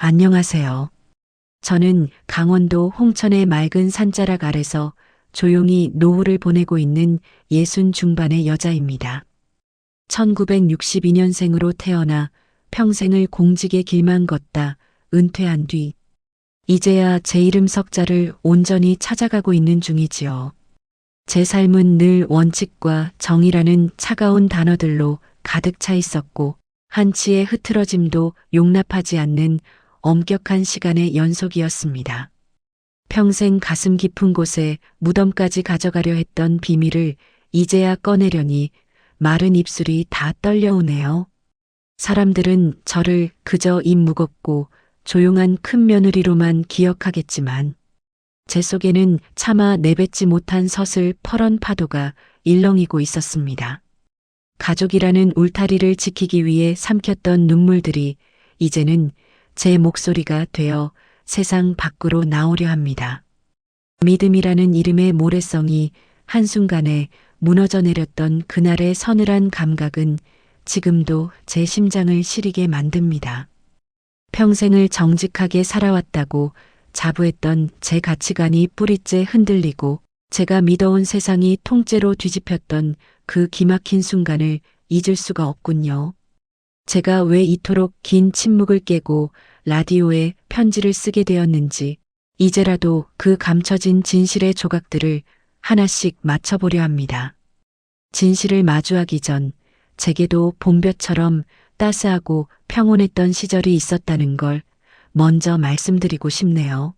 안녕하세요. 저는 강원도 홍천의 맑은 산자락 아래서 조용히 노후를 보내고 있는 60 중반의 여자입니다. 1962년생으로 태어나 평생을 공직의 길만 걷다 은퇴한 뒤 이제야 제 이름 석자를 온전히 찾아가고 있는 중이지요. 제 삶은 늘 원칙과 정의라는 차가운 단어들로 가득 차 있었고 한치의 흐트러짐도 용납하지 않는 엄격한 시간의 연속이었습니다. 평생 가슴 깊은 곳에 무덤까지 가져가려 했던 비밀을 이제야 꺼내려니 마른 입술이 다 떨려오네요. 사람들은 저를 그저 입 무겁고 조용한 큰 며느리로만 기억하겠지만 제 속에는 차마 내뱉지 못한 서슬 퍼런 파도가 일렁이고 있었습니다. 가족이라는 울타리를 지키기 위해 삼켰던 눈물들이 이제는 제 목소리가 되어 세상 밖으로 나오려 합니다. 믿음이라는 이름의 모래성이 한순간에 무너져 내렸던 그날의 서늘한 감각은 지금도 제 심장을 시리게 만듭니다. 평생을 정직하게 살아왔다고 자부했던 제 가치관이 뿌리째 흔들리고 제가 믿어온 세상이 통째로 뒤집혔던 그 기막힌 순간을 잊을 수가 없군요. 제가 왜 이토록 긴 침묵을 깨고 라디오에 편지를 쓰게 되었는지 이제라도 그 감춰진 진실의 조각들을 하나씩 맞춰보려 합니다. 진실을 마주하기 전 제게도 봄볕처럼 따스하고 평온했던 시절이 있었다는 걸 먼저 말씀드리고 싶네요.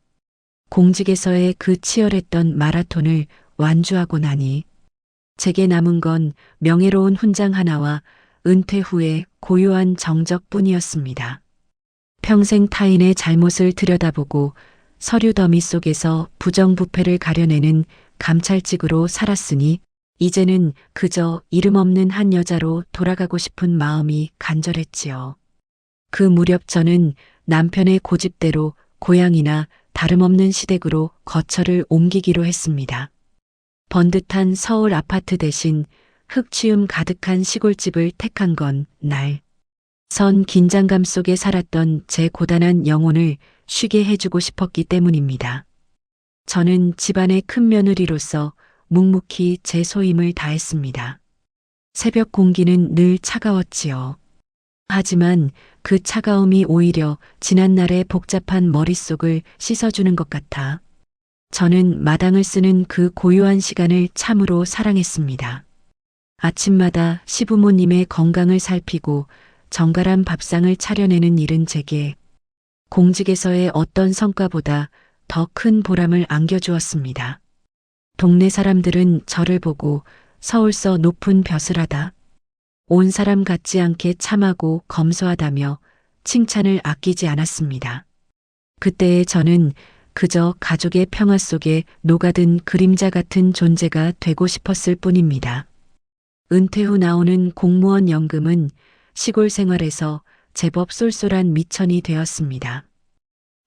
공직에서의 그 치열했던 마라톤을 완주하고 나니 제게 남은 건 명예로운 훈장 하나와 은퇴 후에 고요한 정적뿐이었습니다. 평생 타인의 잘못을 들여다보고 서류 더미 속에서 부정부패를 가려내는 감찰직으로 살았으니 이제는 그저 이름 없는 한 여자로 돌아가고 싶은 마음이 간절했지요. 그 무렵 저는 남편의 고집대로 고향이나 다름없는 시댁으로 거처를 옮기기로 했습니다. 번듯한 서울 아파트 대신 흙취움 가득한 시골집을 택한 건 선 긴장감 속에 살았던 제 고단한 영혼을 쉬게 해주고 싶었기 때문입니다. 저는 집안의 큰 며느리로서 묵묵히 제 소임을 다했습니다. 새벽 공기는 늘 차가웠지요. 하지만 그 차가움이 오히려 지난날의 복잡한 머릿속을 씻어주는 것 같아 저는 마당을 쓰는 그 고요한 시간을 참으로 사랑했습니다. 아침마다 시부모님의 건강을 살피고 정갈한 밥상을 차려내는 일은 제게 공직에서의 어떤 성과보다 더 큰 보람을 안겨주었습니다. 동네 사람들은 저를 보고 서울서 높은 벼슬하다, 온 사람 같지 않게 참하고 검소하다며 칭찬을 아끼지 않았습니다. 그때의 저는 그저 가족의 평화 속에 녹아든 그림자 같은 존재가 되고 싶었을 뿐입니다. 은퇴 후 나오는 공무원 연금은 시골 생활에서 제법 쏠쏠한 미천이 되었습니다.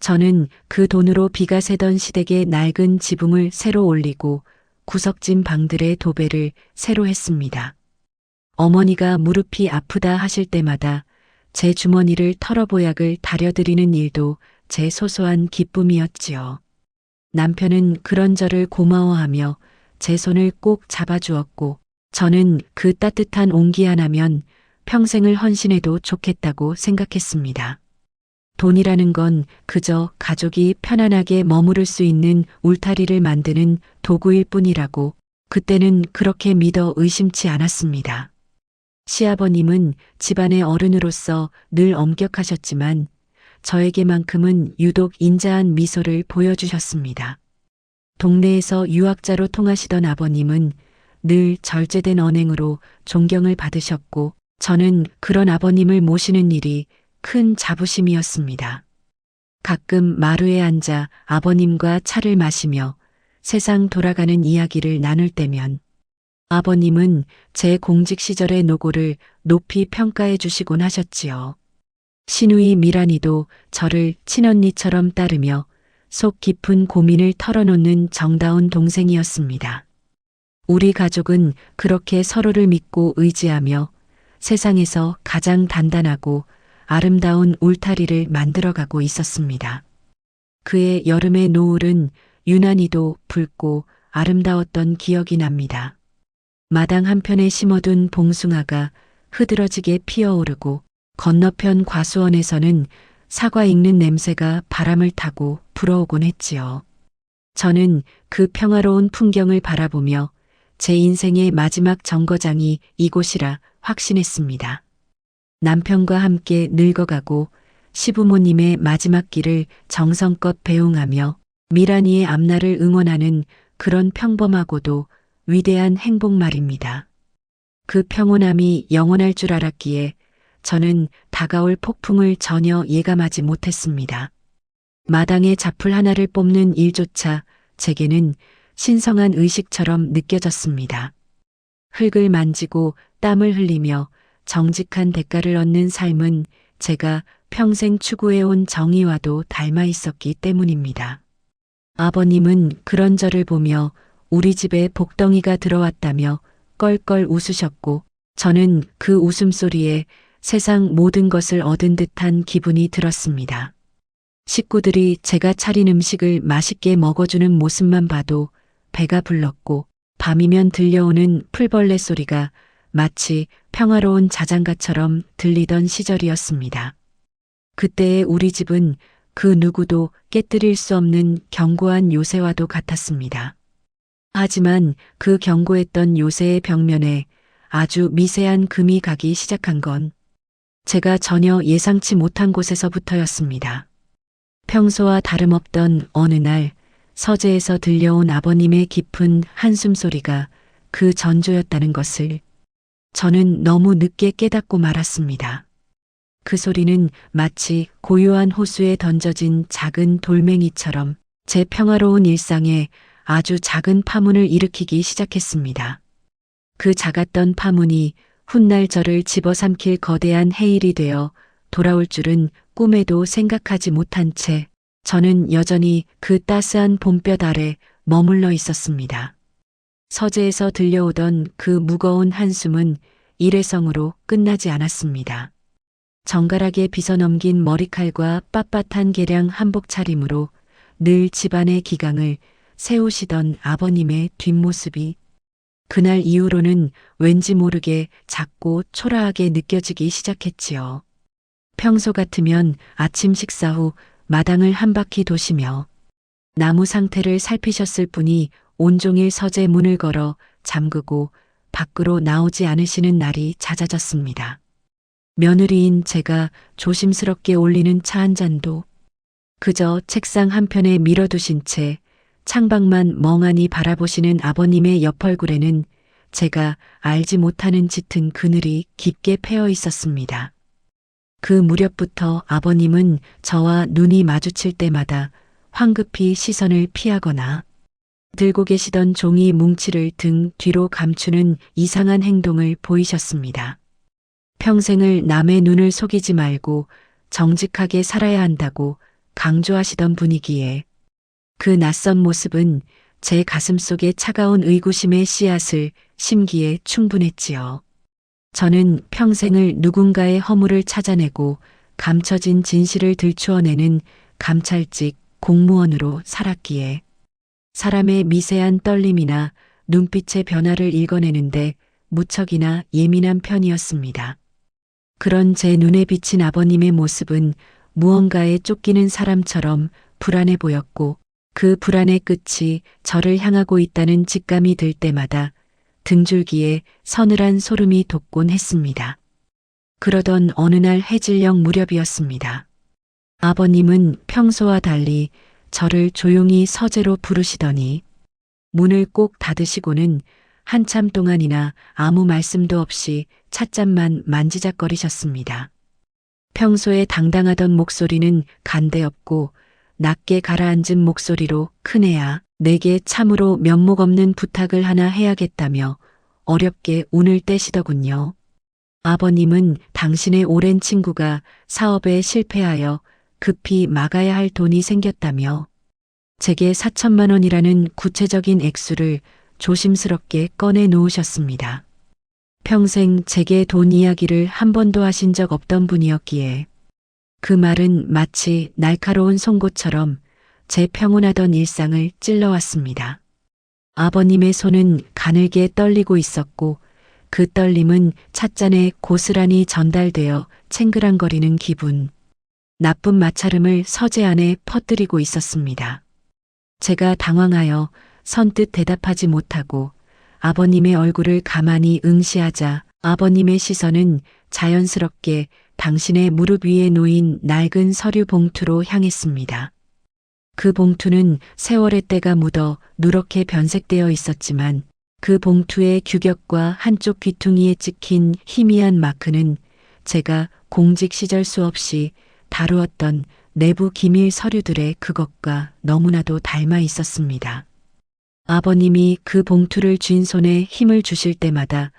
저는 그 돈으로 비가 새던 시댁의 낡은 지붕을 새로 올리고 구석진 방들의 도배를 새로 했습니다. 어머니가 무릎이 아프다 하실 때마다 제 주머니를 털어보약을 다려드리는 일도 제 소소한 기쁨이었지요. 남편은 그런 저를 고마워하며 제 손을 꼭 잡아주었고 저는 그 따뜻한 온기 하나면 평생을 헌신해도 좋겠다고 생각했습니다. 돈이라는 건 그저 가족이 편안하게 머무를 수 있는 울타리를 만드는 도구일 뿐이라고 그때는 그렇게 믿어 의심치 않았습니다. 시아버님은 집안의 어른으로서 늘 엄격하셨지만 저에게만큼은 유독 인자한 미소를 보여주셨습니다. 동네에서 유학자로 통하시던 아버님은 늘 절제된 언행으로 존경을 받으셨고 저는 그런 아버님을 모시는 일이 큰 자부심이었습니다. 가끔 마루에 앉아 아버님과 차를 마시며 세상 돌아가는 이야기를 나눌 때면 아버님은 제 공직 시절의 노고를 높이 평가해 주시곤 하셨지요. 시누이 미란이도 저를 친언니처럼 따르며 속 깊은 고민을 털어놓는 정다운 동생이었습니다. 우리 가족은 그렇게 서로를 믿고 의지하며 세상에서 가장 단단하고 아름다운 울타리를 만들어가고 있었습니다. 그의 여름의 노을은 유난히도 붉고 아름다웠던 기억이 납니다. 마당 한편에 심어둔 봉숭아가 흐드러지게 피어오르고 건너편 과수원에서는 사과 익는 냄새가 바람을 타고 불어오곤 했지요. 저는 그 평화로운 풍경을 바라보며 제 인생의 마지막 정거장이 이곳이라 확신했습니다. 남편과 함께 늙어가고 시부모님의 마지막 길을 정성껏 배웅하며 미란이의 앞날을 응원하는 그런 평범하고도 위대한 행복 말입니다. 그 평온함이 영원할 줄 알았기에 저는 다가올 폭풍을 전혀 예감하지 못했습니다. 마당에 잡풀 하나를 뽑는 일조차 제게는 신성한 의식처럼 느껴졌습니다. 흙을 만지고 땀을 흘리며 정직한 대가를 얻는 삶은 제가 평생 추구해온 정의와도 닮아 있었기 때문입니다. 아버님은 그런 저를 보며 우리 집에 복덩이가 들어왔다며 껄껄 웃으셨고 저는 그 웃음소리에 세상 모든 것을 얻은 듯한 기분이 들었습니다. 식구들이 제가 차린 음식을 맛있게 먹어주는 모습만 봐도 배가 불렀고 밤이면 들려오는 풀벌레 소리가 마치 평화로운 자장가처럼 들리던 시절이었습니다. 그때의 우리 집은 그 누구도 깨뜨릴 수 없는 견고한 요새와도 같았습니다. 하지만 그 견고했던 요새의 벽면에 아주 미세한 금이 가기 시작한 건 제가 전혀 예상치 못한 곳에서부터였습니다. 평소와 다름없던 어느 날 서재에서 들려온 아버님의 깊은 한숨 소리가 그 전조였다는 것을 저는 너무 늦게 깨닫고 말았습니다. 그 소리는 마치 고요한 호수에 던져진 작은 돌멩이처럼 제 평화로운 일상에 아주 작은 파문을 일으키기 시작했습니다. 그 작았던 파문이 훗날 저를 집어삼킬 거대한 해일이 되어 돌아올 줄은 꿈에도 생각하지 못한 채 저는 여전히 그 따스한 봄볕 아래 머물러 있었습니다. 서재에서 들려오던 그 무거운 한숨은 일회성으로 끝나지 않았습니다. 정갈하게 빗어넘긴 머리칼과 빳빳한 개량 한복 차림으로 늘 집안의 기강을 세우시던 아버님의 뒷모습이 그날 이후로는 왠지 모르게 작고 초라하게 느껴지기 시작했지요. 평소 같으면 아침 식사 후 마당을 한 바퀴 도시며 나무 상태를 살피셨을 뿐이 온종일 서재 문을 걸어 잠그고 밖으로 나오지 않으시는 날이 잦아졌습니다. 며느리인 제가 조심스럽게 올리는 차 한 잔도 그저 책상 한편에 밀어두신 채 창밖만 멍하니 바라보시는 아버님의 옆 얼굴에는 제가 알지 못하는 짙은 그늘이 깊게 패어 있었습니다. 그 무렵부터 아버님은 저와 눈이 마주칠 때마다 황급히 시선을 피하거나 들고 계시던 종이 뭉치를 등 뒤로 감추는 이상한 행동을 보이셨습니다. 평생을 남의 눈을 속이지 말고 정직하게 살아야 한다고 강조하시던 분이기에 그 낯선 모습은 제 가슴속에 차가운 의구심의 씨앗을 심기에 충분했지요. 저는 평생을 누군가의 허물을 찾아내고 감춰진 진실을 들추어내는 감찰직 공무원으로 살았기에 사람의 미세한 떨림이나 눈빛의 변화를 읽어내는데 무척이나 예민한 편이었습니다. 그런 제 눈에 비친 아버님의 모습은 무언가에 쫓기는 사람처럼 불안해 보였고 그 불안의 끝이 저를 향하고 있다는 직감이 들 때마다 등줄기에 서늘한 소름이 돋곤 했습니다. 그러던 어느 날 해질녘 무렵이었습니다. 아버님은 평소와 달리 저를 조용히 서재로 부르시더니 문을 꼭 닫으시고는 한참 동안이나 아무 말씀도 없이 찻잔만 만지작거리셨습니다. 평소에 당당하던 목소리는 간데없고 낮게 가라앉은 목소리로 큰애야, 내게 참으로 면목 없는 부탁을 하나 해야겠다며 어렵게 운을 떼시더군요. 아버님은 당신의 오랜 친구가 사업에 실패하여 급히 막아야 할 돈이 생겼다며 제게 4천만 원이라는 구체적인 액수를 조심스럽게 꺼내 놓으셨습니다. 평생 제게 돈 이야기를 한 번도 하신 적 없던 분이었기에 그 말은 마치 날카로운 송곳처럼 제 평온하던 일상을 찔러왔습니다. 아버님의 손은 가늘게 떨리고 있었고 그 떨림은 찻잔에 고스란히 전달되어 챙그랑거리는 기분, 나쁜 마찰음을 서재 안에 퍼뜨리고 있었습니다. 제가 당황하여 선뜻 대답하지 못하고 아버님의 얼굴을 가만히 응시하자 아버님의 시선은 자연스럽게 당신의 무릎 위에 놓인 낡은 서류 봉투로 향했습니다. 그 봉투는 세월의 때가 묻어 누렇게 변색되어 있었지만 그 봉투의 규격과 한쪽 귀퉁이에 찍힌 희미한 마크는 제가 공직 시절 수없이 다루었던 내부 기밀 서류들의 그것과 너무나도 닮아 있었습니다. 아버님이 그 봉투를 쥔 손에 힘을 주실 때마다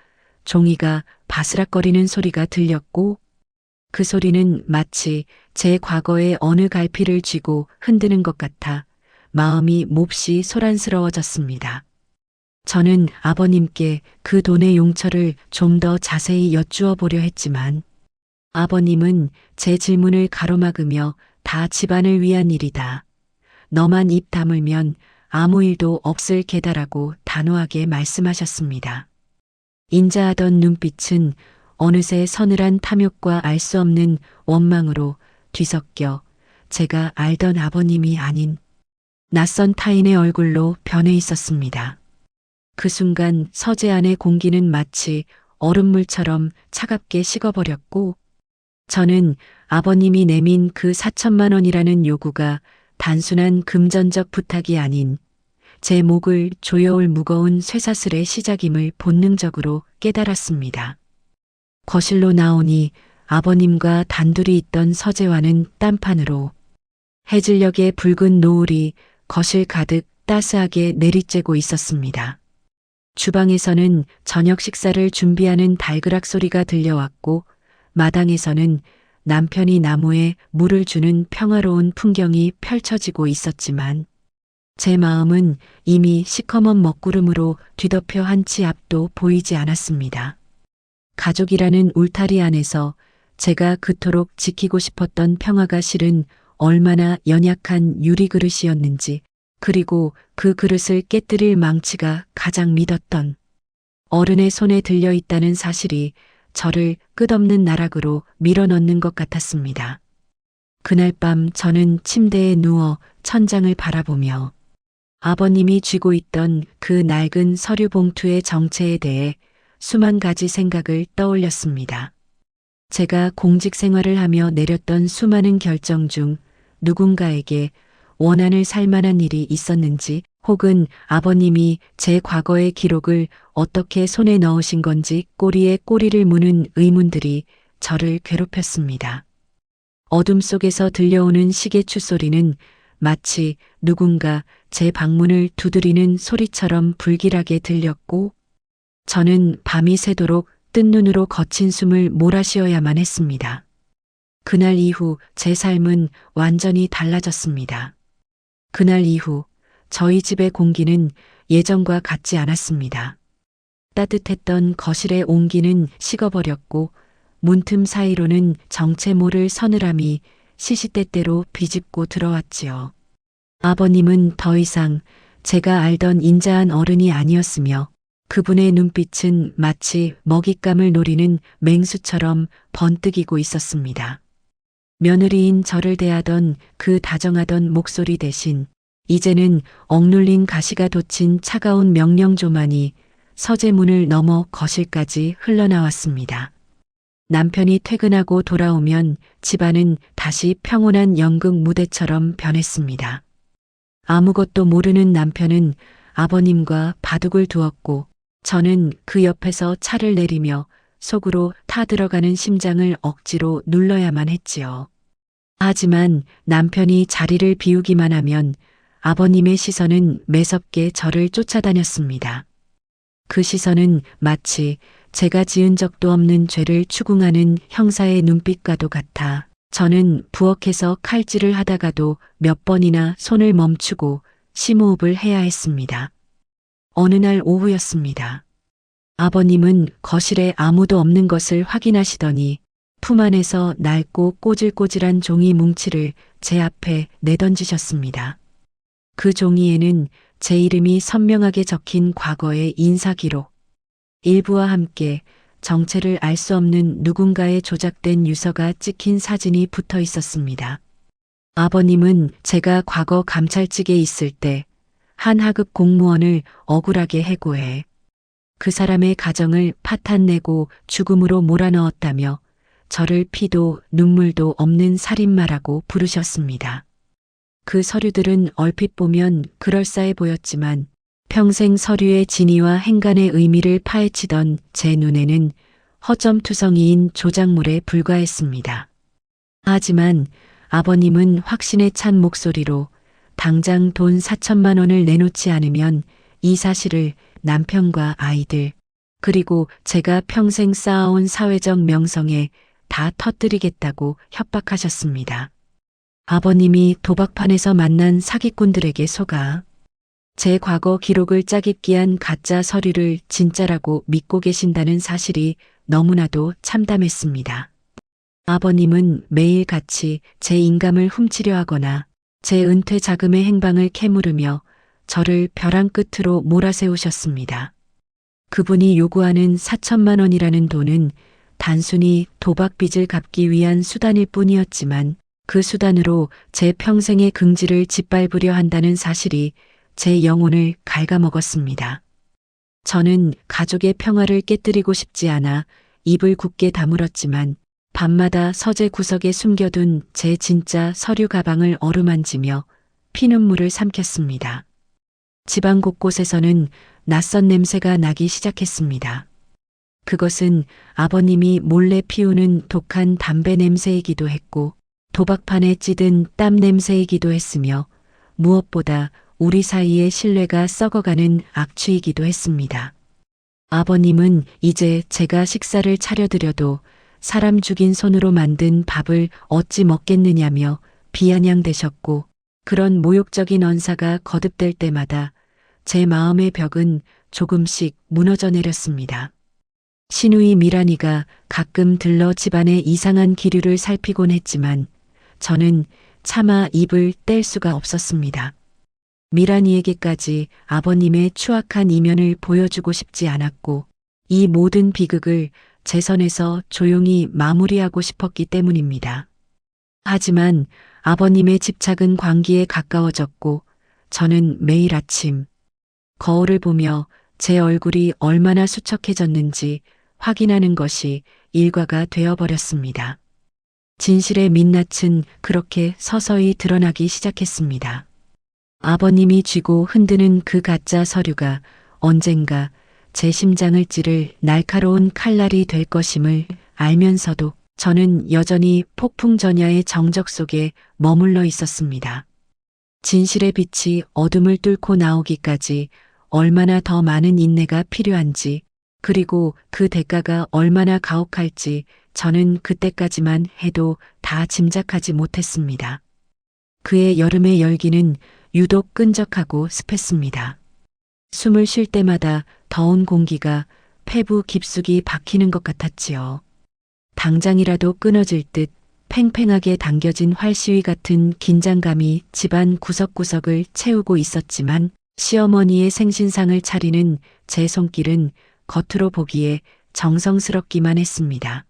종이가 바스락거리는 소리가 들렸고 그 소리는 마치 제 과거의 어느 갈피를 쥐고 흔드는 것 같아 마음이 몹시 소란스러워졌습니다. 저는 아버님께 그 돈의 용처를 좀 더 자세히 여쭈어 보려 했지만 아버님은 제 질문을 가로막으며 다 집안을 위한 일이다. 너만 입 다물면 아무 일도 없을 게다라고 단호하게 말씀하셨습니다. 인자하던 눈빛은 어느새 서늘한 탐욕과 알 수 없는 원망으로 뒤섞여 제가 알던 아버님이 아닌 낯선 타인의 얼굴로 변해 있었습니다. 그 순간 서재 안의 공기는 마치 얼음물처럼 차갑게 식어버렸고 저는 아버님이 내민 그 4천만 원이라는 요구가 단순한 금전적 부탁이 아닌 제 목을 조여올 무거운 쇠사슬의 시작임을 본능적으로 깨달았습니다. 거실로 나오니 아버님과 단둘이 있던 서재와는 딴판으로 해질녘의 붉은 노을이 거실 가득 따스하게 내리쬐고 있었습니다. 주방에서는 저녁 식사를 준비하는 달그락 소리가 들려왔고 마당에서는 남편이 나무에 물을 주는 평화로운 풍경이 펼쳐지고 있었지만 제 마음은 이미 시커먼 먹구름으로 뒤덮여 한 치 앞도 보이지 않았습니다. 가족이라는 울타리 안에서 제가 그토록 지키고 싶었던 평화가 실은 얼마나 연약한 유리 그릇이었는지, 그리고 그 그릇을 깨뜨릴 망치가 가장 믿었던 어른의 손에 들려 있다는 사실이 저를 끝없는 나락으로 밀어넣는 것 같았습니다. 그날 밤 저는 침대에 누워 천장을 바라보며 아버님이 쥐고 있던 그 낡은 서류 봉투의 정체에 대해 수만 가지 생각을 떠올렸습니다. 제가 공직 생활을 하며 내렸던 수많은 결정 중 누군가에게 원한을 살 만한 일이 있었는지, 혹은 아버님이 제 과거의 기록을 어떻게 손에 넣으신 건지 꼬리에 꼬리를 무는 의문들이 저를 괴롭혔습니다. 어둠 속에서 들려오는 시계추 소리는 마치 누군가 제 방문을 두드리는 소리처럼 불길하게 들렸고 저는 밤이 새도록 뜬 눈으로 거친 숨을 몰아쉬어야만 했습니다. 그날 이후 제 삶은 완전히 달라졌습니다. 그날 이후 저희 집의 공기는 예전과 같지 않았습니다. 따뜻했던 거실의 온기는 식어버렸고 문틈 사이로는 정체 모를 서늘함이 시시때때로 비집고 들어왔지요. 아버님은 더 이상 제가 알던 인자한 어른이 아니었으며 그분의 눈빛은 마치 먹잇감을 노리는 맹수처럼 번뜩이고 있었습니다. 며느리인 저를 대하던 그 다정하던 목소리 대신 이제는 억눌린 가시가 돋친 차가운 명령조만이 서재문을 넘어 거실까지 흘러나왔습니다. 남편이 퇴근하고 돌아오면 집안은 다시 평온한 연극 무대처럼 변했습니다. 아무것도 모르는 남편은 아버님과 바둑을 두었고 저는 그 옆에서 차를 내리며 속으로 타들어가는 심장을 억지로 눌러야만 했지요. 하지만 남편이 자리를 비우기만 하면 아버님의 시선은 매섭게 저를 쫓아다녔습니다. 그 시선은 마치 제가 지은 적도 없는 죄를 추궁하는 형사의 눈빛과도 같아 저는 부엌에서 칼질을 하다가도 몇 번이나 손을 멈추고 심호흡을 해야 했습니다. 어느 날 오후였습니다. 아버님은 거실에 아무도 없는 것을 확인하시더니 품 안에서 낡고 꼬질꼬질한 종이 뭉치를 제 앞에 내던지셨습니다. 그 종이에는 제 이름이 선명하게 적힌 과거의 인사기록, 일부와 함께 정체를 알 수 없는 누군가의 조작된 유서가 찍힌 사진이 붙어 있었습니다. 아버님은 제가 과거 감찰직에 있을 때 한 하급 공무원을 억울하게 해고해 그 사람의 가정을 파탄내고 죽음으로 몰아넣었다며 저를 피도 눈물도 없는 살인마라고 부르셨습니다. 그 서류들은 얼핏 보면 그럴싸해 보였지만 평생 서류의 진위와 행간의 의미를 파헤치던 제 눈에는 허점투성이인 조작물에 불과했습니다. 하지만 아버님은 확신에 찬 목소리로 당장 돈 4천만 원을 내놓지 않으면 이 사실을 남편과 아이들, 그리고 제가 평생 쌓아온 사회적 명성에 다 터뜨리겠다고 협박하셨습니다. 아버님이 도박판에서 만난 사기꾼들에게 속아 제 과거 기록을 짜깁기 한 가짜 서류를 진짜라고 믿고 계신다는 사실이 너무나도 참담했습니다. 아버님은 매일같이 제 인감을 훔치려 하거나 제 은퇴 자금의 행방을 캐물으며 저를 벼랑 끝으로 몰아세우셨습니다. 그분이 요구하는 4천만 원이라는 돈은 단순히 도박 빚을 갚기 위한 수단일 뿐이었지만 그 수단으로 제 평생의 긍지를 짓밟으려 한다는 사실이 제 영혼을 갉아먹었습니다. 저는 가족의 평화를 깨뜨리고 싶지 않아 입을 굳게 다물었지만 밤마다 서재 구석에 숨겨둔 제 진짜 서류 가방을 어루만지며 피눈물을 삼켰습니다. 집안 곳곳에서는 낯선 냄새가 나기 시작했습니다. 그것은 아버님이 몰래 피우는 독한 담배 냄새이기도 했고 도박판에 찌든 땀 냄새이기도 했으며 무엇보다 우리 사이의 신뢰가 썩어가는 악취이기도 했습니다. 아버님은 이제 제가 식사를 차려드려도 사람 죽인 손으로 만든 밥을 어찌 먹겠느냐며 비아냥대셨고 그런 모욕적인 언사가 거듭될 때마다 제 마음의 벽은 조금씩 무너져 내렸습니다. 시누이 미란이가 가끔 들러 집안의 이상한 기류를 살피곤 했지만 저는 차마 입을 뗄 수가 없었습니다. 미란이에게까지 아버님의 추악한 이면을 보여주고 싶지 않았고 이 모든 비극을 제 선에서 조용히 마무리하고 싶었기 때문입니다. 하지만 아버님의 집착은 광기에 가까워졌고 저는 매일 아침 거울을 보며 제 얼굴이 얼마나 수척해졌는지 확인하는 것이 일과가 되어버렸습니다. 진실의 민낯은 그렇게 서서히 드러나기 시작했습니다. 아버님이 쥐고 흔드는 그 가짜 서류가 언젠가 제 심장을 찌를 날카로운 칼날이 될 것임을 알면서도 저는 여전히 폭풍전야의 정적 속에 머물러 있었습니다. 진실의 빛이 어둠을 뚫고 나오기까지 얼마나 더 많은 인내가 필요한지, 그리고 그 대가가 얼마나 가혹할지 저는 그때까지만 해도 다 짐작하지 못했습니다. 그의 여름의 열기는 유독 끈적하고 습했습니다. 숨을 쉴 때마다 더운 공기가 폐부 깊숙이 박히는 것 같았지요. 당장이라도 끊어질 듯 팽팽하게 당겨진 활시위 같은 긴장감이 집안 구석구석을 채우고 있었지만 시어머니의 생신상을 차리는 제 손길은 겉으로 보기에 정성스럽기만 했습니다.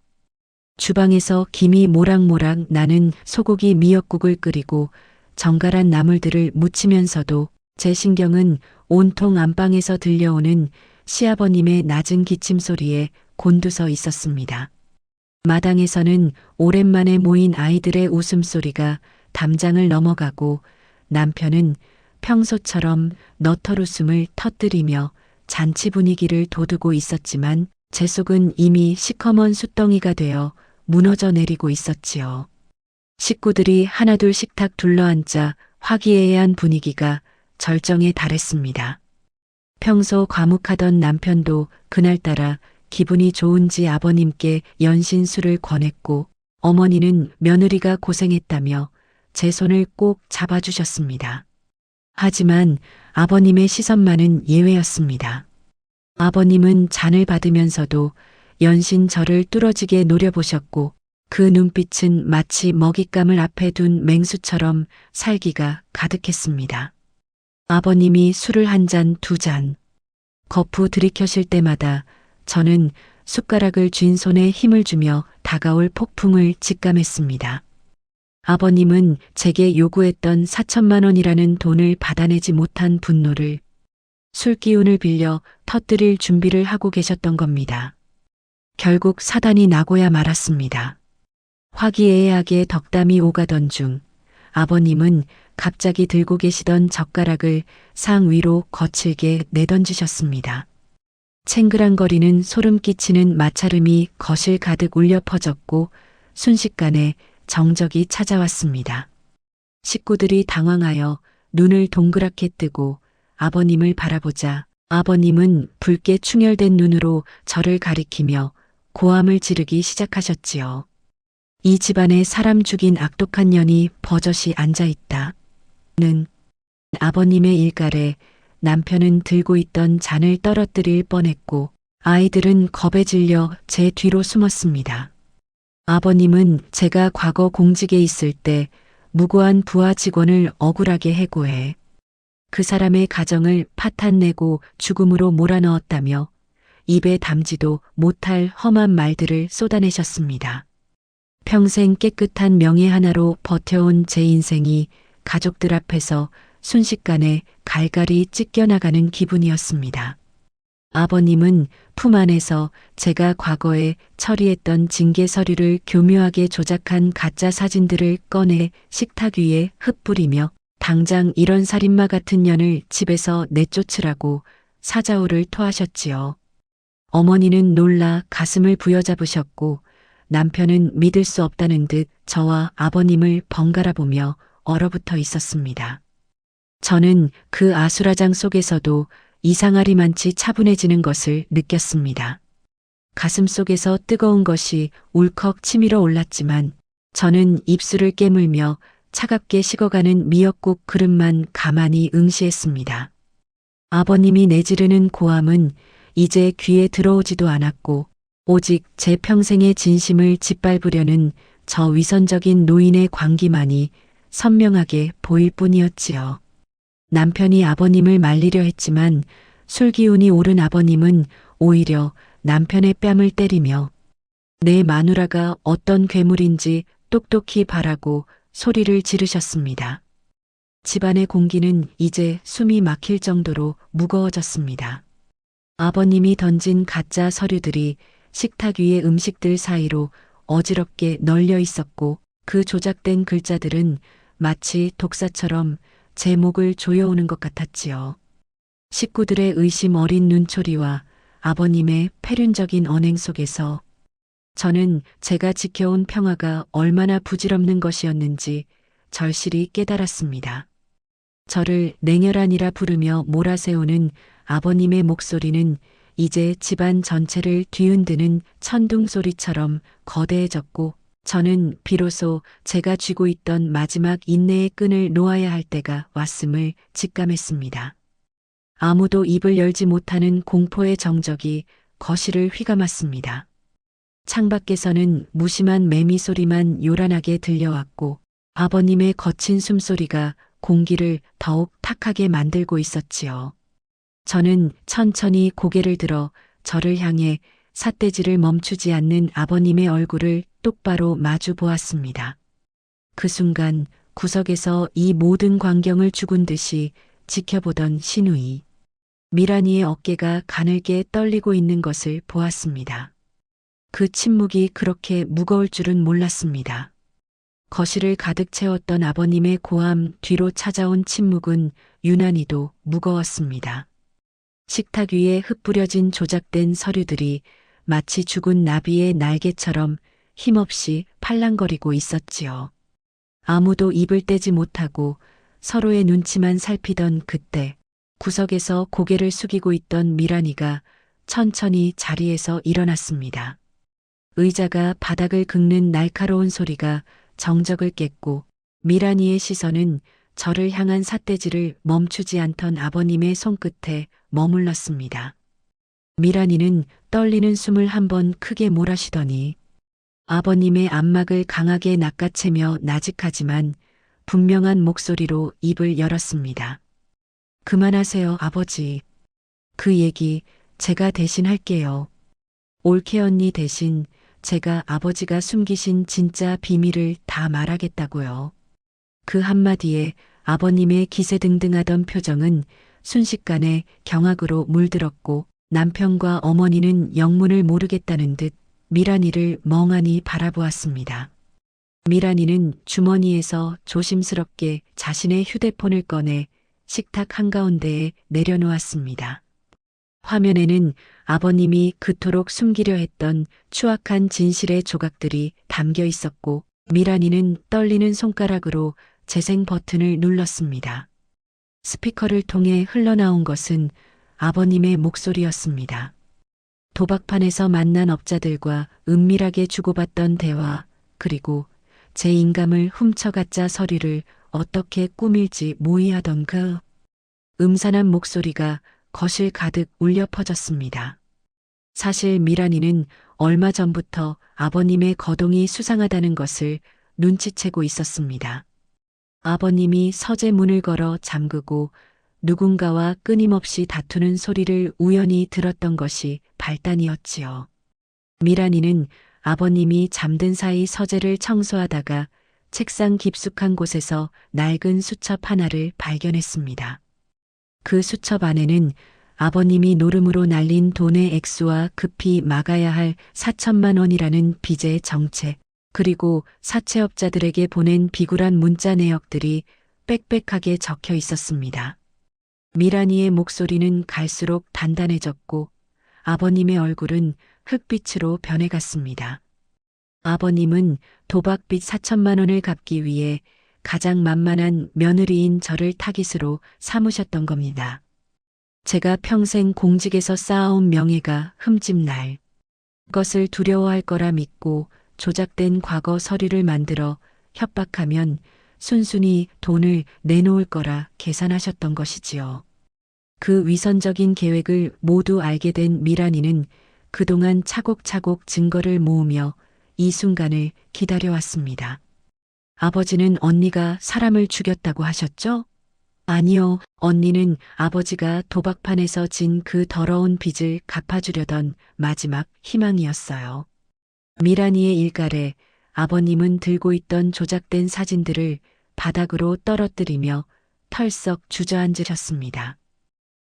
주방에서 김이 모락모락 나는 소고기 미역국을 끓이고 정갈한 나물들을 무치면서도 제 신경은 온통 안방에서 들려오는 시아버님의 낮은 기침 소리에 곤두서 있었습니다. 마당에서는 오랜만에 모인 아이들의 웃음소리가 담장을 넘어가고 남편은 평소처럼 너털 웃음을 터뜨리며 잔치 분위기를 돋우고 있었지만 제 속은 이미 시커먼 숫덩이가 되어 무너져 내리고 있었지요. 식구들이 하나둘씩 탁 둘러앉자 화기애애한 분위기가 절정에 달했습니다. 평소 과묵하던 남편도 그날따라 기분이 좋은지 아버님께 연신술을 권했고 어머니는 며느리가 고생했다며 제 손을 꼭 잡아주셨습니다. 하지만 아버님의 시선만은 예외였습니다. 아버님은 잔을 받으면서도 연신 저를 뚫어지게 노려보셨고 그 눈빛은 마치 먹잇감을 앞에 둔 맹수처럼 살기가 가득했습니다. 아버님이 술을 한 잔, 두 잔, 거푸 들이켜실 때마다 저는 숟가락을 쥔 손에 힘을 주며 다가올 폭풍을 직감했습니다. 아버님은 제게 요구했던 4천만 원이라는 돈을 받아내지 못한 분노를 술 기운을 빌려 터뜨릴 준비를 하고 계셨던 겁니다. 결국 사단이 나고야 말았습니다. 화기애애하게 덕담이 오가던 중 아버님은 갑자기 들고 계시던 젓가락을 상 위로 거칠게 내던지셨습니다. 챙그랑거리는 소름 끼치는 마찰음이 거실 가득 울려 퍼졌고 순식간에 정적이 찾아왔습니다. 식구들이 당황하여 눈을 동그랗게 뜨고 아버님을 바라보자 아버님은 붉게 충혈된 눈으로 저를 가리키며 고함을 지르기 시작하셨지요. 이 집안에 사람 죽인 악독한 년이 버젓이 앉아있다. 는 아버님의 일갈에 남편은 들고 있던 잔을 떨어뜨릴 뻔했고 아이들은 겁에 질려 제 뒤로 숨었습니다. 아버님은 제가 과거 공직에 있을 때 무고한 부하 직원을 억울하게 해고해 그 사람의 가정을 파탄내고 죽음으로 몰아넣었다며 입에 담지도 못할 험한 말들을 쏟아내셨습니다. 평생 깨끗한 명예 하나로 버텨온 제 인생이 가족들 앞에서 순식간에 갈갈이 찢겨나가는 기분이었습니다. 아버님은 품 안에서 제가 과거에 처리했던 징계 서류를 교묘하게 조작한 가짜 사진들을 꺼내 식탁 위에 흩뿌리며 당장 이런 살인마 같은 년을 집에서 내쫓으라고 사자후를 토하셨지요. 어머니는 놀라 가슴을 부여잡으셨고 남편은 믿을 수 없다는 듯 저와 아버님을 번갈아 보며 얼어붙어 있었습니다. 저는 그 아수라장 속에서도 이상하리만치 차분해지는 것을 느꼈습니다. 가슴 속에서 뜨거운 것이 울컥 치밀어 올랐지만 저는 입술을 깨물며 차갑게 식어가는 미역국 그릇만 가만히 응시했습니다. 아버님이 내지르는 고함은 이제 귀에 들어오지도 않았고 오직 제 평생의 진심을 짓밟으려는 저 위선적인 노인의 광기만이 선명하게 보일 뿐이었지요. 남편이 아버님을 말리려 했지만 술기운이 오른 아버님은 오히려 남편의 뺨을 때리며 내 마누라가 어떤 괴물인지 똑똑히 바라고 소리를 지르셨습니다. 집안의 공기는 이제 숨이 막힐 정도로 무거워졌습니다. 아버님이 던진 가짜 서류들이 식탁 위의 음식들 사이로 어지럽게 널려 있었고 그 조작된 글자들은 마치 독사처럼 제 목을 조여오는 것 같았지요. 식구들의 의심 어린 눈초리와 아버님의 패륜적인 언행 속에서 저는 제가 지켜온 평화가 얼마나 부질없는 것이었는지 절실히 깨달았습니다. 저를 냉혈한이라 부르며 몰아세우는 아버님의 목소리는 이제 집안 전체를 뒤흔드는 천둥 소리처럼 거대해졌고 저는 비로소 제가 쥐고 있던 마지막 인내의 끈을 놓아야 할 때가 왔음을 직감했습니다. 아무도 입을 열지 못하는 공포의 정적이 거실을 휘감았습니다. 창밖에서는 무심한 매미 소리만 요란하게 들려왔고 아버님의 거친 숨소리가 공기를 더욱 탁하게 만들고 있었지요. 저는 천천히 고개를 들어 저를 향해 삿대질을 멈추지 않는 아버님의 얼굴을 똑바로 마주 보았습니다. 그 순간 구석에서 이 모든 광경을 죽은 듯이 지켜보던 신우이 미란이의 어깨가 가늘게 떨리고 있는 것을 보았습니다. 그 침묵이 그렇게 무거울 줄은 몰랐습니다. 거실을 가득 채웠던 아버님의 고함 뒤로 찾아온 침묵은 유난히도 무거웠습니다. 식탁 위에 흩뿌려진 조작된 서류들이 마치 죽은 나비의 날개처럼 힘없이 팔랑거리고 있었지요. 아무도 입을 떼지 못하고 서로의 눈치만 살피던 그때 구석에서 고개를 숙이고 있던 미란이가 천천히 자리에서 일어났습니다. 의자가 바닥을 긁는 날카로운 소리가 정적을 깼고 미란이의 시선은 저를 향한 삿대질을 멈추지 않던 아버님의 손끝에 머물렀습니다. 미란이는 떨리는 숨을 한번 크게 몰아쉬더니 아버님의 안막을 강하게 낚아채며 나직하지만 분명한 목소리로 입을 열었습니다. 그만하세요, 아버지. 그 얘기 제가 대신 할게요. 올케 언니 대신 제가 아버지가 숨기신 진짜 비밀을 다 말하겠다고요. 그 한마디에 아버님의 기세등등하던 표정은 순식간에 경악으로 물들었고 남편과 어머니는 영문을 모르겠다는 듯 미란이를 멍하니 바라보았습니다. 미란이는 주머니에서 조심스럽게 자신의 휴대폰을 꺼내 식탁 한가운데에 내려놓았습니다. 화면에는 아버님이 그토록 숨기려 했던 추악한 진실의 조각들이 담겨 있었고 미란이는 떨리는 손가락으로 재생 버튼을 눌렀습니다. 스피커를 통해 흘러나온 것은 아버님의 목소리였습니다. 도박판에서 만난 업자들과 은밀하게 주고받던 대화, 그리고 제 인감을 훔쳐가짜 서류를 어떻게 꾸밀지 모의하던 그 음산한 목소리가 거실 가득 울려 퍼졌습니다. 사실 미란이는 얼마 전부터 아버님의 거동이 수상하다는 것을 눈치채고 있었습니다. 아버님이 서재 문을 걸어 잠그고 누군가와 끊임없이 다투는 소리를 우연히 들었던 것이 발단이었지요. 미란이는 아버님이 잠든 사이 서재를 청소하다가 책상 깊숙한 곳에서 낡은 수첩 하나를 발견했습니다. 그 수첩 안에는 아버님이 노름으로 날린 돈의 액수와 급히 막아야 할 4천만 원이라는 빚의 정체, 그리고 사채업자들에게 보낸 비굴한 문자 내역들이 빽빽하게 적혀 있었습니다. 미란이의 목소리는 갈수록 단단해졌고 아버님의 얼굴은 흑빛으로 변해갔습니다. 아버님은 도박빚 4천만 원을 갚기 위해 가장 만만한 며느리인 저를 타깃으로 삼으셨던 겁니다. 제가 평생 공직에서 쌓아온 명예가 흠집날 것을 두려워할 거라 믿고 조작된 과거 서류를 만들어 협박하면 순순히 돈을 내놓을 거라 계산하셨던 것이지요. 그 위선적인 계획을 모두 알게 된 미란이는 그동안 차곡차곡 증거를 모으며 이 순간을 기다려왔습니다. 아버지는 언니가 사람을 죽였다고 하셨죠? 아니요, 언니는 아버지가 도박판에서 진 그 더러운 빚을 갚아주려던 마지막 희망이었어요. 미란이의 일갈에 아버님은 들고 있던 조작된 사진들을 바닥으로 떨어뜨리며 털썩 주저앉으셨습니다.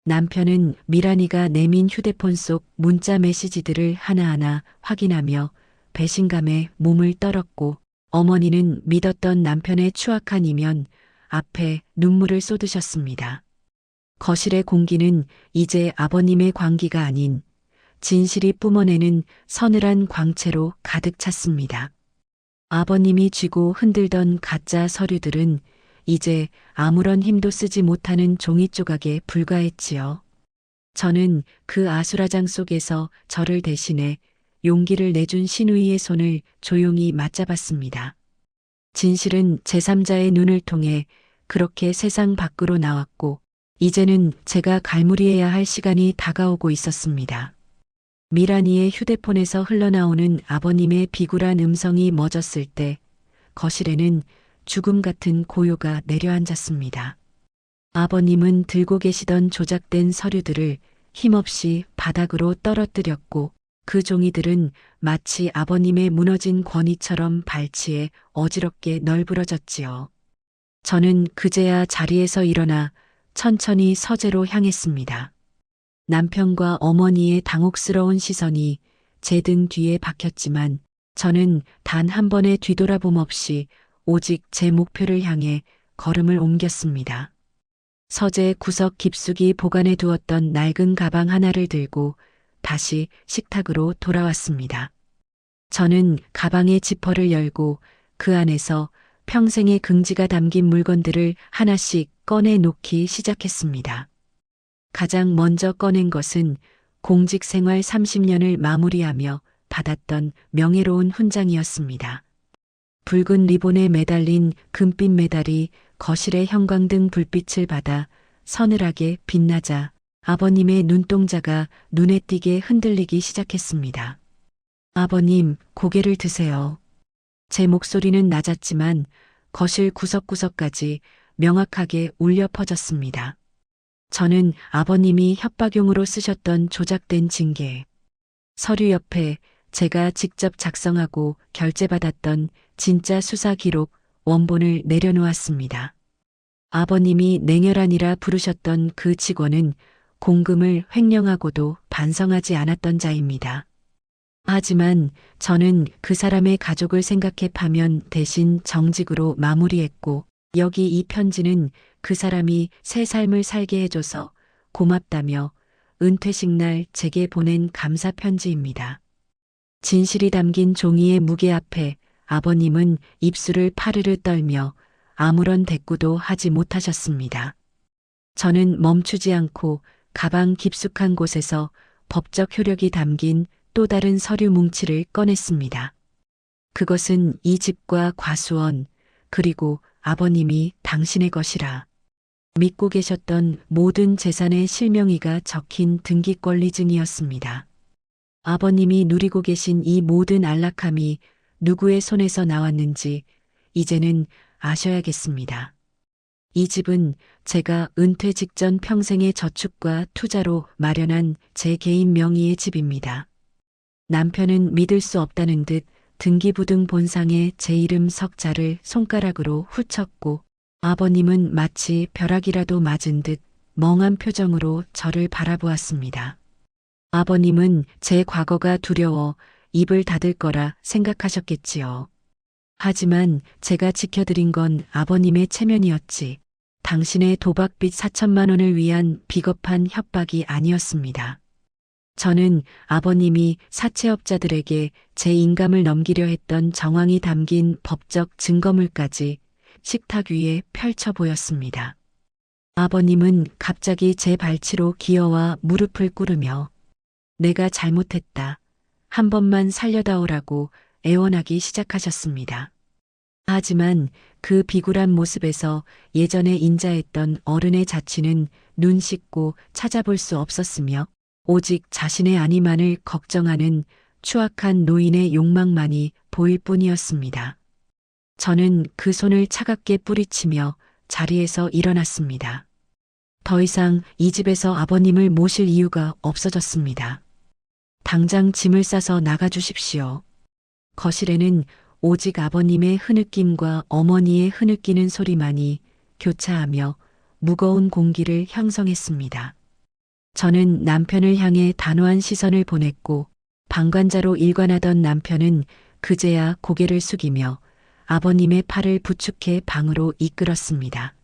남편은 미란이가 내민 휴대폰 속 문자 메시지들을 하나하나 확인하며 배신감에 몸을 떨었고 어머니는 믿었던 남편의 추악한 이면 앞에 눈물을 쏟으셨습니다. 거실의 공기는 이제 아버님의 광기가 아닌 진실이 뿜어내는 서늘한 광채로 가득 찼습니다. 아버님이 쥐고 흔들던 가짜 서류들은 이제 아무런 힘도 쓰지 못하는 종이 조각에 불과했지요. 저는 그 아수라장 속에서 저를 대신해 용기를 내준 신우이의 손을 조용히 맞잡았습니다. 진실은 제3자의 눈을 통해 그렇게 세상 밖으로 나왔고 이제는 제가 갈무리해야 할 시간이 다가오고 있었습니다. 미란이의 휴대폰에서 흘러나오는 아버님의 비굴한 음성이 멎었을 때 거실에는 죽음 같은 고요가 내려앉았습니다. 아버님은 들고 계시던 조작된 서류들을 힘없이 바닥으로 떨어뜨렸고 그 종이들은 마치 아버님의 무너진 권위처럼 발치에 어지럽게 널브러졌지요. 저는 그제야 자리에서 일어나 천천히 서재로 향했습니다. 남편과 어머니의 당혹스러운 시선이 제 등 뒤에 박혔지만 저는 단 한 번의 뒤돌아봄 없이 오직 제 목표를 향해 걸음을 옮겼습니다. 서재 구석 깊숙이 보관해 두었던 낡은 가방 하나를 들고 다시 식탁으로 돌아왔습니다. 저는 가방의 지퍼를 열고 그 안에서 평생의 긍지가 담긴 물건들을 하나씩 꺼내 놓기 시작했습니다. 가장 먼저 꺼낸 것은 공직 생활 30년을 마무리하며 받았던 명예로운 훈장이었습니다. 붉은 리본에 매달린 금빛 메달이 거실의 형광등 불빛을 받아 서늘하게 빛나자 아버님의 눈동자가 눈에 띄게 흔들리기 시작했습니다. 아버님, 고개를 드세요. 제 목소리는 낮았지만 거실 구석구석까지 명확하게 울려 퍼졌습니다. 저는 아버님이 협박용으로 쓰셨던 조작된 징계, 서류 옆에 제가 직접 작성하고 결제받았던 진짜 수사 기록 원본을 내려놓았습니다. 아버님이 냉혈한이라 부르셨던 그 직원은 공금을 횡령하고도 반성하지 않았던 자입니다. 하지만 저는 그 사람의 가족을 생각해 파면 대신 정직으로 마무리했고, 여기 이 편지는 그 사람이 새 삶을 살게 해줘서 고맙다며 은퇴식 날 제게 보낸 감사 편지입니다. 진실이 담긴 종이의 무게 앞에 아버님은 입술을 파르르 떨며 아무런 대꾸도 하지 못하셨습니다. 저는 멈추지 않고 가방 깊숙한 곳에서 법적 효력이 담긴 또 다른 서류 뭉치를 꺼냈습니다. 그것은 이 집과 과수원, 그리고 아버님이 당신의 것이라 믿고 계셨던 모든 재산의 실명의가 적힌 등기권리증이었습니다. 아버님이 누리고 계신 이 모든 안락함이 누구의 손에서 나왔는지 이제는 아셔야겠습니다. 이 집은 제가 은퇴 직전 평생의 저축과 투자로 마련한 제 개인 명의의 집입니다. 남편은 믿을 수 없다는 듯 등기부등 본상에 제 이름 석자를 손가락으로 후쳤고, 아버님은 마치 벼락이라도 맞은 듯 멍한 표정으로 저를 바라보았습니다. 아버님은 제 과거가 두려워 입을 닫을 거라 생각하셨겠지요. 하지만 제가 지켜드린 건 아버님의 체면이었지, 당신의 도박빚 4천만 원을 위한 비겁한 협박이 아니었습니다. 저는 아버님이 사채업자들에게 제 인감을 넘기려 했던 정황이 담긴 법적 증거물까지 식탁 위에 펼쳐 보였습니다. 아버님은 갑자기 제 발치로 기어와 무릎을 꿇으며 내가 잘못했다. 한 번만 살려다오라고 애원하기 시작하셨습니다. 하지만 그 비굴한 모습에서 예전에 인자했던 어른의 자취는 눈 씻고 찾아볼 수 없었으며, 오직 자신의 안위만을 걱정하는 추악한 노인의 욕망만이 보일 뿐이었습니다. 저는 그 손을 차갑게 뿌리치며 자리에서 일어났습니다. 더 이상 이 집에서 아버님을 모실 이유가 없어졌습니다. 당장 짐을 싸서 나가주십시오. 거실에는 오직 아버님의 흐느낌과 어머니의 흐느끼는 소리만이 교차하며 무거운 공기를 형성했습니다. 저는 남편을 향해 단호한 시선을 보냈고, 방관자로 일관하던 남편은 그제야 고개를 숙이며 아버님의 팔을 부축해 방으로 이끌었습니다.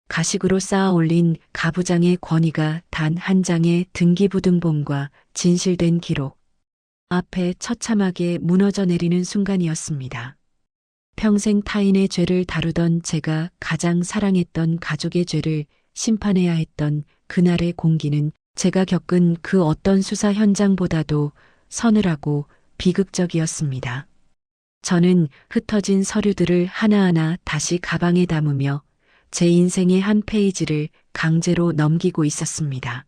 가식으로 쌓아 올린 가부장의 권위가 단 한 장의 등기부등본과 진실된 기록 앞에 처참하게 무너져 내리는 순간이었습니다. 평생 타인의 죄를 다루던 제가 가장 사랑했던 가족의 죄를 심판해야 했던 그날의 공기는 제가 겪은 그 어떤 수사 현장보다도 서늘하고 비극적이었습니다. 저는 흩어진 서류들을 하나하나 다시 가방에 담으며 제 인생의 한 페이지를 강제로 넘기고 있었습니다.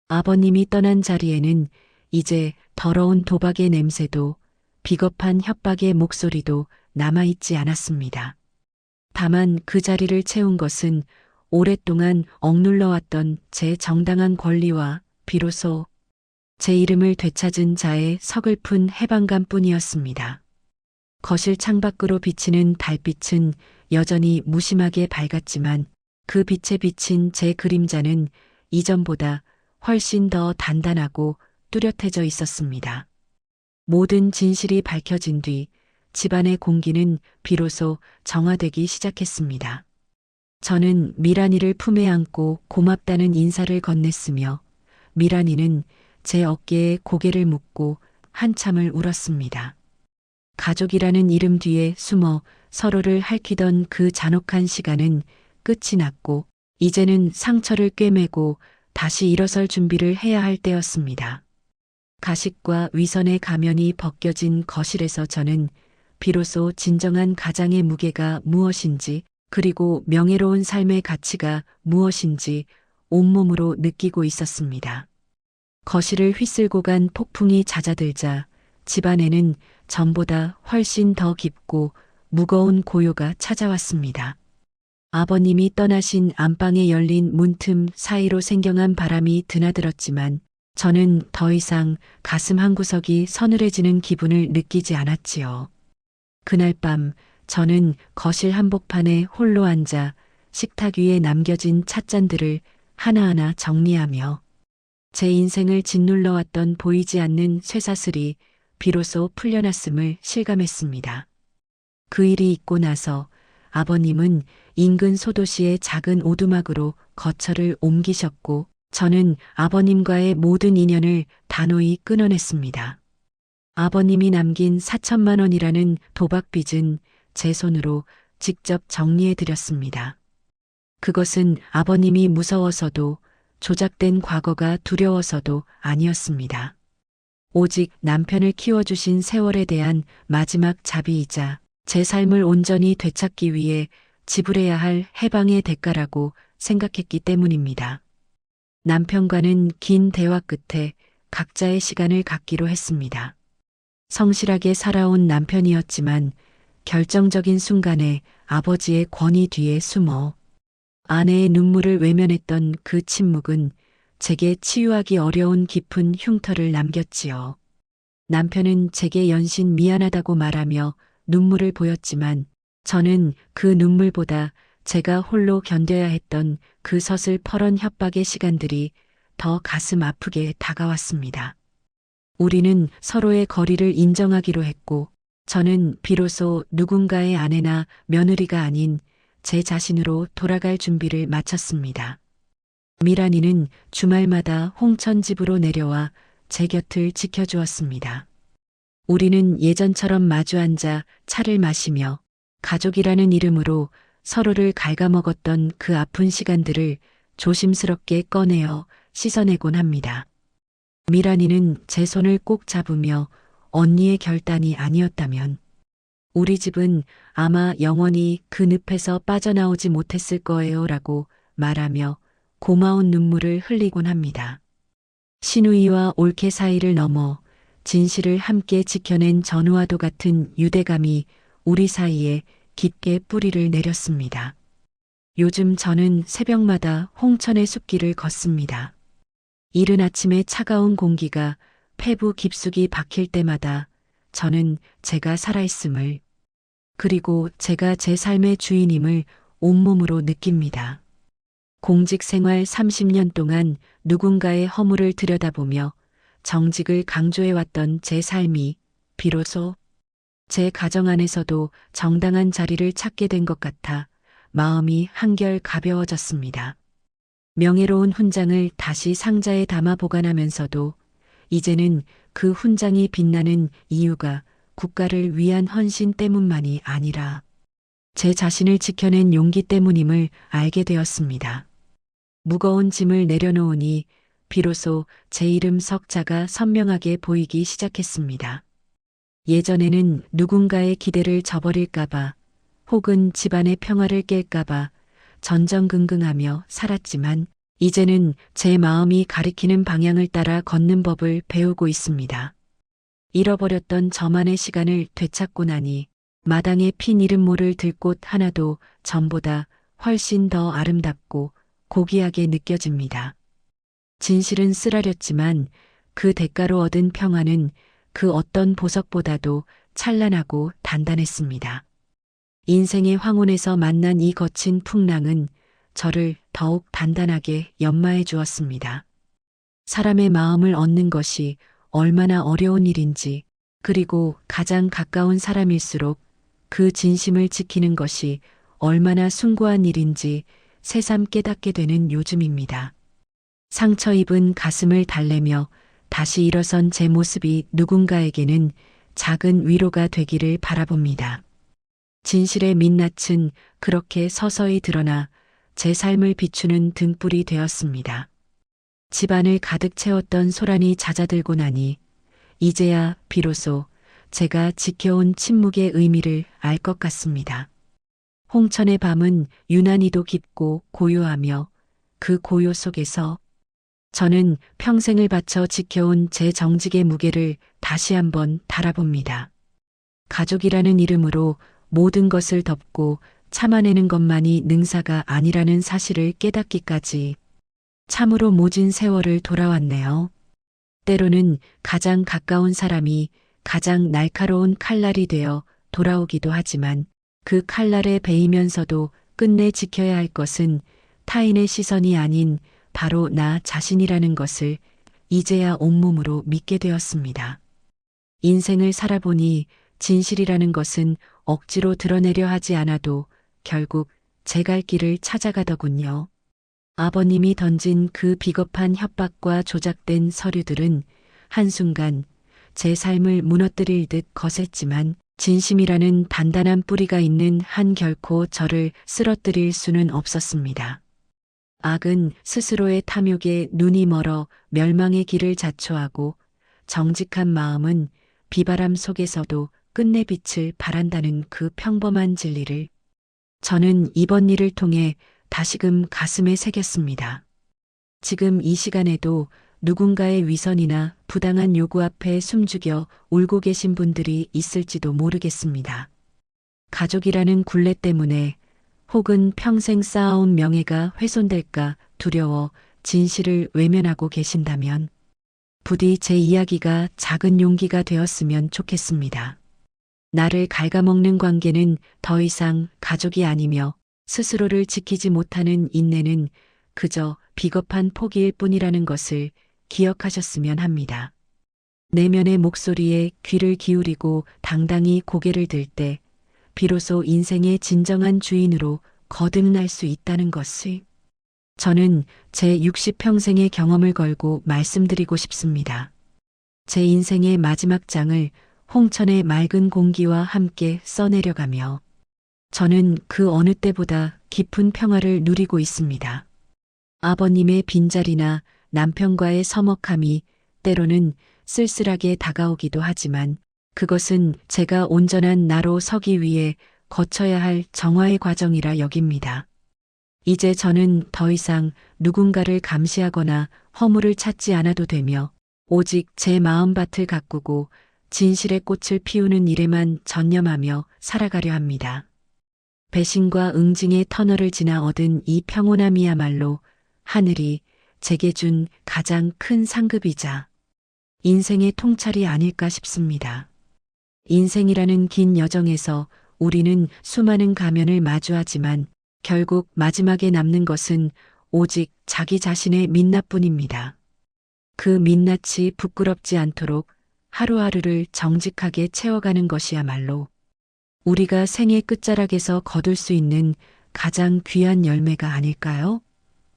아버님이 떠난 자리에는 이제 더러운 도박의 냄새도 비겁한 협박의 목소리도 남아있지 않았습니다. 다만 그 자리를 채운 것은 오랫동안 억눌러왔던 제 정당한 권리와 비로소 제 이름을 되찾은 자의 서글픈 해방감뿐이었습니다. 거실 창밖으로 비치는 달빛은 여전히 무심하게 밝았지만 그 빛에 비친 제 그림자는 이전보다 훨씬 더 단단하고 뚜렷해져 있었습니다. 모든 진실이 밝혀진 뒤 집안의 공기는 비로소 정화되기 시작했습니다. 저는 미란이를 품에 안고 고맙다는 인사를 건넸으며 미란이는 제 어깨에 고개를 묻고 한참을 울었습니다. 가족이라는 이름 뒤에 숨어 서로를 핥히던 그 잔혹한 시간은 끝이 났고, 이제는 상처를 꿰매고 다시 일어설 준비를 해야 할 때였습니다. 가식과 위선의 가면이 벗겨진 거실에서 저는 비로소 진정한 가장의 무게가 무엇인지, 그리고 명예로운 삶의 가치가 무엇인지 온몸으로 느끼고 있었습니다. 거실을 휩쓸고 간 폭풍이 잦아들자 집안에는 전보다 훨씬 더 깊고 무거운 고요가 찾아왔습니다. 아버님이 떠나신 안방에 열린 문틈 사이로 생경한 바람이 드나들었지만 저는 더 이상 가슴 한구석이 서늘해지는 기분을 느끼지 않았지요. 그날 밤 저는 거실 한복판에 홀로 앉아 식탁 위에 남겨진 찻잔들을 하나하나 정리하며 제 인생을 짓눌러왔던 보이지 않는 쇠사슬이 비로소 풀려났음을 실감했습니다. 그 일이 있고 나서 아버님은 인근 소도시의 작은 오두막으로 거처를 옮기셨고 저는 아버님과의 모든 인연을 단호히 끊어냈습니다. 아버님이 남긴 4천만 원이라는 도박빚은 제 손으로 직접 정리해 드렸습니다. 그것은 아버님이 무서워서도 조작된 과거가 두려워서도 아니었습니다. 오직 남편을 키워주신 세월에 대한 마지막 자비이자 제 삶을 온전히 되찾기 위해 지불해야 할 해방의 대가라고 생각했기 때문입니다. 남편과는 긴 대화 끝에 각자의 시간을 갖기로 했습니다. 성실하게 살아온 남편이었지만 결정적인 순간에 아버지의 권위 뒤에 숨어 아내의 눈물을 외면했던 그 침묵은 제게 치유하기 어려운 깊은 흉터를 남겼지요. 남편은 제게 연신 미안하다고 말하며 눈물을 보였지만 저는 그 눈물보다 제가 홀로 견뎌야 했던 그 서슬퍼런 협박의 시간들이 더 가슴 아프게 다가왔습니다. 우리는 서로의 거리를 인정하기로 했고 저는 비로소 누군가의 아내나 며느리가 아닌 제 자신으로 돌아갈 준비를 마쳤습니다. 미란이는 주말마다 홍천 집으로 내려와 제 곁을 지켜주었습니다. 우리는 예전처럼 마주 앉아 차를 마시며 가족이라는 이름으로 서로를 갉아먹었던 그 아픈 시간들을 조심스럽게 꺼내어 씻어내곤 합니다. 미란이는 제 손을 꼭 잡으며 언니의 결단이 아니었다면 우리 집은 아마 영원히 그 늪에서 빠져나오지 못했을 거예요 라고 말하며 고마운 눈물을 흘리곤 합니다. 신우이와 올케 사이를 넘어 진실을 함께 지켜낸 전우와도 같은 유대감이 우리 사이에 깊게 뿌리를 내렸습니다. 요즘 저는 새벽마다 홍천의 숲길을 걷습니다. 이른 아침의 차가운 공기가 폐부 깊숙이 박힐 때마다 저는 제가 살아있음을 그리고 제가 제 삶의 주인임을 온몸으로 느낍니다. 공직 생활 30년 동안 누군가의 허물을 들여다보며 정직을 강조해왔던 제 삶이 비로소 제 가정 안에서도 정당한 자리를 찾게 된 것 같아 마음이 한결 가벼워졌습니다. 명예로운 훈장을 다시 상자에 담아 보관하면서도 이제는 그 훈장이 빛나는 이유가 국가를 위한 헌신 때문만이 아니라 제 자신을 지켜낸 용기 때문임을 알게 되었습니다. 무거운 짐을 내려놓으니 비로소 제 이름 석자가 선명하게 보이기 시작했습니다. 예전에는 누군가의 기대를 저버릴까봐 혹은 집안의 평화를 깰까봐 전전긍긍하며 살았지만 이제는 제 마음이 가리키는 방향을 따라 걷는 법을 배우고 있습니다. 잃어버렸던 저만의 시간을 되찾고 나니 마당에 핀 이름 모를 들꽃 하나도 전보다 훨씬 더 아름답고 고귀하게 느껴집니다. 진실은 쓰라렸지만 그 대가로 얻은 평화는 그 어떤 보석보다도 찬란하고 단단했습니다. 인생의 황혼에서 만난 이 거친 풍랑은 저를 더욱 단단하게 연마해 주었습니다. 사람의 마음을 얻는 것이 얼마나 어려운 일인지, 그리고 가장 가까운 사람일수록 그 진심을 지키는 것이 얼마나 숭고한 일인지 새삼 깨닫게 되는 요즘입니다. 상처 입은 가슴을 달래며 다시 일어선 제 모습이 누군가에게는 작은 위로가 되기를 바라봅니다. 진실의 민낯은 그렇게 서서히 드러나 제 삶을 비추는 등불이 되었습니다. 집안을 가득 채웠던 소란이 잦아들고 나니 이제야 비로소 제가 지켜온 침묵의 의미를 알 것 같습니다. 홍천의 밤은 유난히도 깊고 고요하며 그 고요 속에서 저는 평생을 바쳐 지켜온 제 정직의 무게를 다시 한번 달아봅니다. 가족이라는 이름으로 모든 것을 덮고 참아내는 것만이 능사가 아니라는 사실을 깨닫기까지 참으로 모진 세월을 돌아왔네요. 때로는 가장 가까운 사람이 가장 날카로운 칼날이 되어 돌아오기도 하지만 그 칼날에 베이면서도 끝내 지켜야 할 것은 타인의 시선이 아닌 바로 나 자신이라는 것을 이제야 온몸으로 믿게 되었습니다. 인생을 살아보니 진실이라는 것은 억지로 드러내려 하지 않아도 결국 제 갈 길을 찾아가더군요. 아버님이 던진 그 비겁한 협박과 조작된 서류들은 한순간 제 삶을 무너뜨릴 듯 거셌지만 진심이라는 단단한 뿌리가 있는 한 결코 저를 쓰러뜨릴 수는 없었습니다. 악은 스스로의 탐욕에 눈이 멀어 멸망의 길을 자초하고 정직한 마음은 비바람 속에서도 끝내 빛을 발한다는 그 평범한 진리를 저는 이번 일을 통해 다시금 가슴에 새겼습니다. 지금 이 시간에도 누군가의 위선이나 부당한 요구 앞에 숨죽여 울고 계신 분들이 있을지도 모르겠습니다. 가족이라는 굴레 때문에 혹은 평생 쌓아온 명예가 훼손될까 두려워 진실을 외면하고 계신다면 부디 제 이야기가 작은 용기가 되었으면 좋겠습니다. 나를 갉아먹는 관계는 더 이상 가족이 아니며 스스로를 지키지 못하는 인내는 그저 비겁한 포기일 뿐이라는 것을 기억하셨으면 합니다. 내면의 목소리에 귀를 기울이고 당당히 고개를 들 때 비로소 인생의 진정한 주인으로 거듭날 수 있다는 것을 저는 제 60평생의 경험을 걸고 말씀드리고 싶습니다. 제 인생의 마지막 장을 홍천의 맑은 공기와 함께 써내려가며 저는 그 어느 때보다 깊은 평화를 누리고 있습니다. 아버님의 빈자리나 남편과의 서먹함이 때로는 쓸쓸하게 다가오기도 하지만 그것은 제가 온전한 나로 서기 위해 거쳐야 할 정화의 과정이라 여깁니다. 이제 저는 더 이상 누군가를 감시하거나 허물을 찾지 않아도 되며 오직 제 마음밭을 가꾸고 진실의 꽃을 피우는 일에만 전념하며 살아가려 합니다. 배신과 응징의 터널을 지나 얻은 이 평온함이야말로 하늘이 제게 준 가장 큰 상급이자 인생의 통찰이 아닐까 싶습니다. 인생이라는 긴 여정에서 우리는 수많은 가면을 마주하지만 결국 마지막에 남는 것은 오직 자기 자신의 민낯뿐입니다. 그 민낯이 부끄럽지 않도록 하루하루를 정직하게 채워가는 것이야말로 우리가 생의 끝자락에서 거둘 수 있는 가장 귀한 열매가 아닐까요?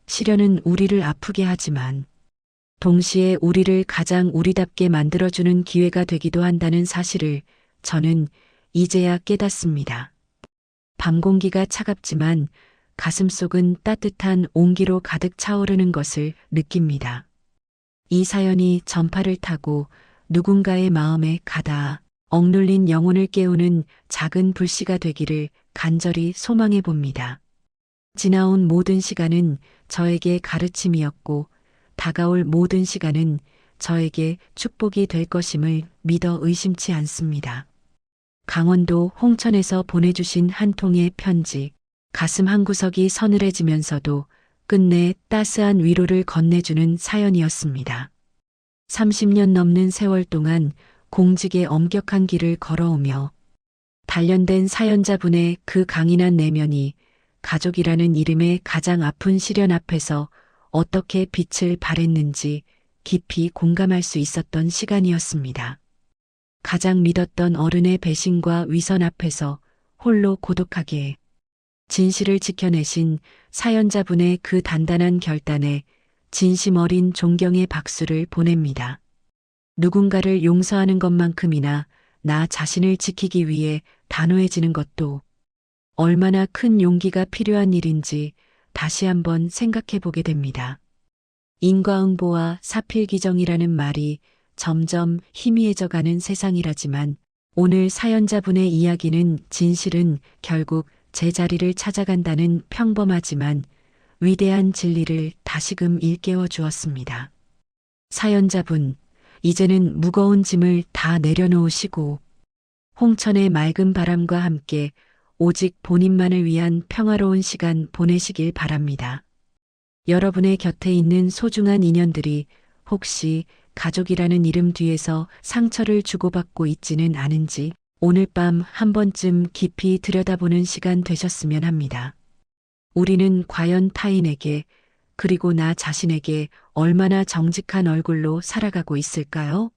시련은 우리를 아프게 하지만 동시에 우리를 가장 우리답게 만들어주는 기회가 되기도 한다는 사실을 저는 이제야 깨닫습니다. 밤 공기가 차갑지만 가슴속은 따뜻한 온기로 가득 차오르는 것을 느낍니다. 이 사연이 전파를 타고 누군가의 마음에 가닿아 억눌린 영혼을 깨우는 작은 불씨가 되기를 간절히 소망해 봅니다. 지나온 모든 시간은 저에게 가르침이었고 다가올 모든 시간은 저에게 축복이 될 것임을 믿어 의심치 않습니다. 강원도 홍천에서 보내주신 한 통의 편지, 가슴 한구석이 서늘해지면서도 끝내 따스한 위로를 건네주는 사연이었습니다. 30년 넘는 세월 동안 공직의 엄격한 길을 걸어오며 단련된 사연자분의 그 강인한 내면이 가족이라는 이름의 가장 아픈 시련 앞에서 어떻게 빛을 발했는지 깊이 공감할 수 있었던 시간이었습니다. 가장 믿었던 어른의 배신과 위선 앞에서 홀로 고독하게 진실을 지켜내신 사연자분의 그 단단한 결단에 진심 어린 존경의 박수를 보냅니다. 누군가를 용서하는 것만큼이나 나 자신을 지키기 위해 단호해지는 것도 얼마나 큰 용기가 필요한 일인지 다시 한번 생각해 보게 됩니다. 인과응보와 사필귀정이라는 말이 점점 희미해져 가는 세상이라지만 오늘 사연자분의 이야기는 진실은 결국 제자리를 찾아간다는 평범하지만 위대한 진리를 다시금 일깨워 주었습니다. 사연자분, 이제는 무거운 짐을 다 내려놓으시고 홍천의 맑은 바람과 함께 오직 본인만을 위한 평화로운 시간 보내시길 바랍니다. 여러분의 곁에 있는 소중한 인연들이 혹시 가족이라는 이름 뒤에서 상처를 주고받고 있지는 않은지 오늘 밤 한 번쯤 깊이 들여다보는 시간 되셨으면 합니다. 우리는 과연 타인에게 그리고 나 자신에게 얼마나 정직한 얼굴로 살아가고 있을까요?